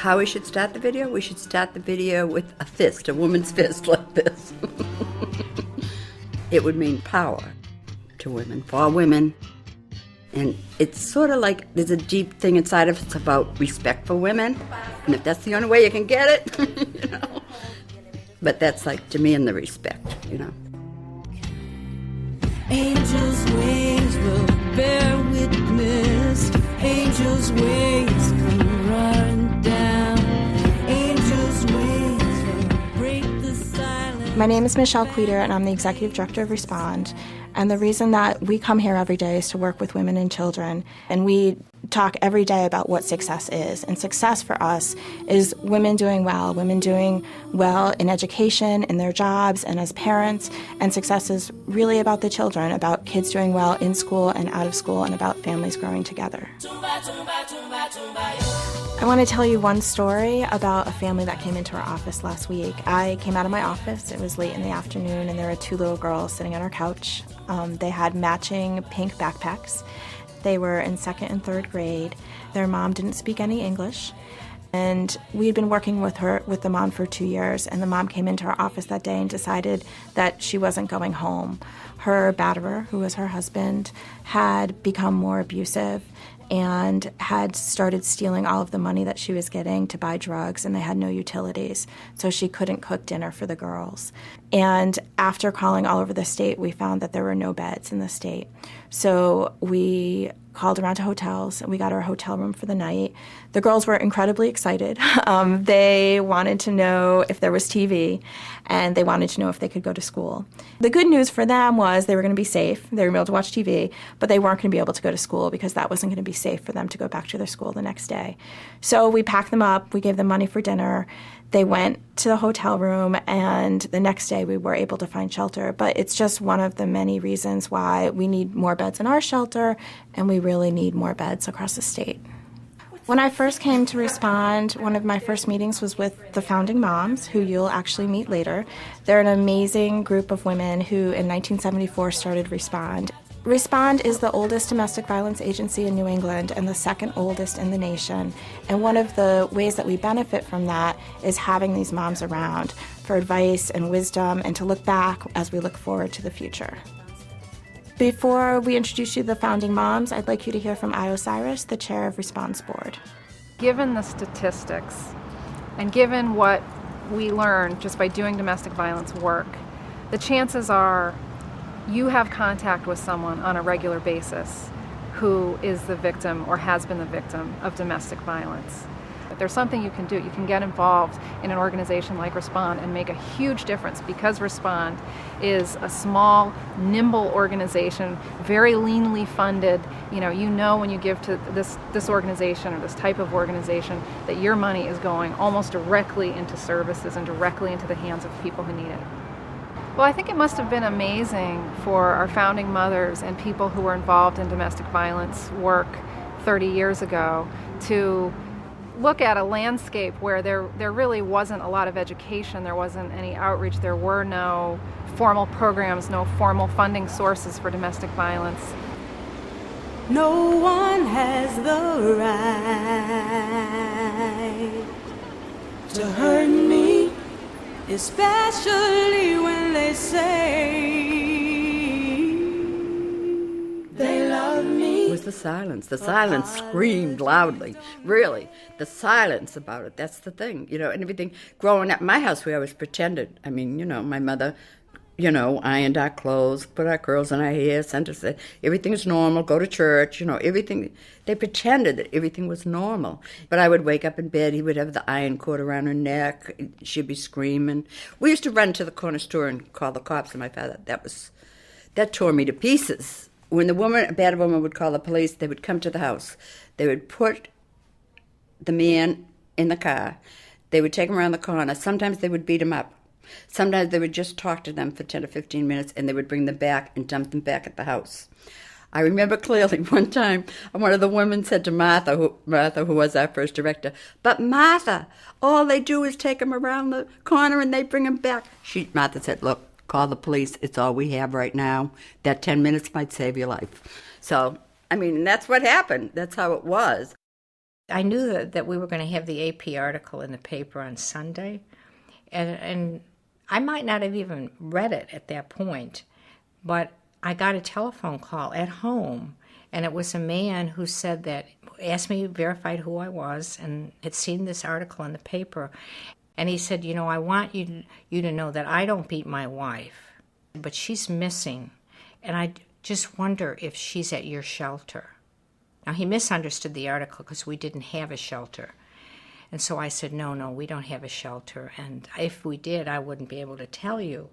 how we should start the video? We should start the video with a fist, a woman's fist like this. It would mean power to women, for women. And it's sort of like there's a deep thing inside of us about respect for women. And if that's the only way you can get it, you know. But that's like to me in the respect, you know. Angels' wings will bear witness. Angels' wings come running down. Angels' wings will break the silence. My name is Michelle Queter, and I'm the Executive Director of Respond. And the reason that we come here every day is to work with women and children. And we talk every day about what success is. And success for us is women doing well in education, in their jobs, and as parents. And success is really about the children, about kids doing well in school and out of school, and about families growing together. I want to tell you one story about a family that came into our office last week. I came out of my office, it was late in the afternoon, and there were two little girls sitting on our couch. They had matching pink backpacks. They were in second and third grade. Their mom didn't speak any English. And we had been working with the mom for 2 years, and the mom came into our office that day and decided that she wasn't going home. Her batterer, who was her husband, had become more abusive and had started stealing all of the money that she was getting to buy drugs, and they had no utilities, so she couldn't cook dinner for the girls. And after calling all over the state, we found that there were no beds in the state. So we called around to hotels, and we got our hotel room for the night. The girls were incredibly excited. They wanted to know if there was TV, and they wanted to know if they could go to school. The good news for them was they were going to be safe. They were going to be able to watch TV, but they weren't going to be able to go to school because that wasn't going to be safe for them to go back to their school the next day. So we packed them up. We gave them money for dinner. They went to the hotel room, and the next day we were able to find shelter. But it's just one of the many reasons why we need more beds in our shelter, and we really need more beds across the state. When I first came to Respond, one of my first meetings was with the founding moms, who you'll actually meet later. They're an amazing group of women who in 1974 started Respond. Respond is the oldest domestic violence agency in New England and the second oldest in the nation. And one of the ways that we benefit from that is having these moms around for advice and wisdom and to look back as we look forward to the future. Before we introduce you to the founding moms, I'd like you to hear from I. Osiris, the chair of Respond's board. Given the statistics and given what we learned just by doing domestic violence work, the chances are you have contact with someone on a regular basis who is the victim or has been the victim of domestic violence. If there's something you can do, you can get involved in an organization like Respond and make a huge difference, because Respond is a small, nimble organization, very leanly funded. You know when you give to this organization or this type of organization that your money is going almost directly into services and directly into the hands of people who need it. Well, I think it must have been amazing for our founding mothers and people who were involved in domestic violence work 30 years ago to look at a landscape where there really wasn't a lot of education, there wasn't any outreach, there were no formal programs, no formal funding sources for domestic violence. No one has the right to hurt me, especially when they say they love me. It was the silence. The silence screamed loudly. Really, the silence about it. That's the thing. And everything. Growing up in my house, we always pretended. I mean, my mother, ironed our clothes, put our curls in our hair, sent us that everything's normal, go to church, everything. They pretended that everything was normal. But I would wake up in bed, he would have the iron cord around her neck, she'd be screaming. We used to run to the corner store and call the cops, and my father, that tore me to pieces. When a bad woman would call the police, they would come to the house. They would put the man in the car. They would take him around the corner. Sometimes they would beat him up. Sometimes they would just talk to them for 10 or 15 minutes, and they would bring them back and dump them back at the house. I remember clearly one time, one of the women said to Martha, who was our first director, "But Martha, all they do is take them around the corner and they bring them back." Martha said, "Look, call the police. It's all we have right now. That 10 minutes might save your life." So, that's what happened. That's how it was. I knew that we were going to have the AP article in the paper on Sunday, and I might not have even read it at that point, but I got a telephone call at home, and it was a man who said that, asked me, verified who I was, and had seen this article in the paper. And he said, you know, I want you to know that I don't beat my wife, but she's missing, and I just wonder if she's at your shelter. Now, he misunderstood the article because we didn't have a shelter. And so I said, no, we don't have a shelter, and if we did, I wouldn't be able to tell you.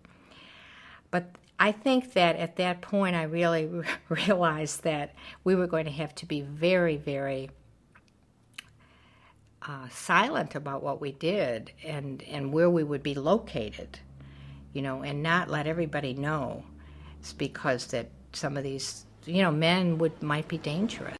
But I think that at that point, I really realized that we were going to have to be very, very silent about what we did and where we would be located, you know, and not let everybody know. It's because that some of these, you know, men might be dangerous.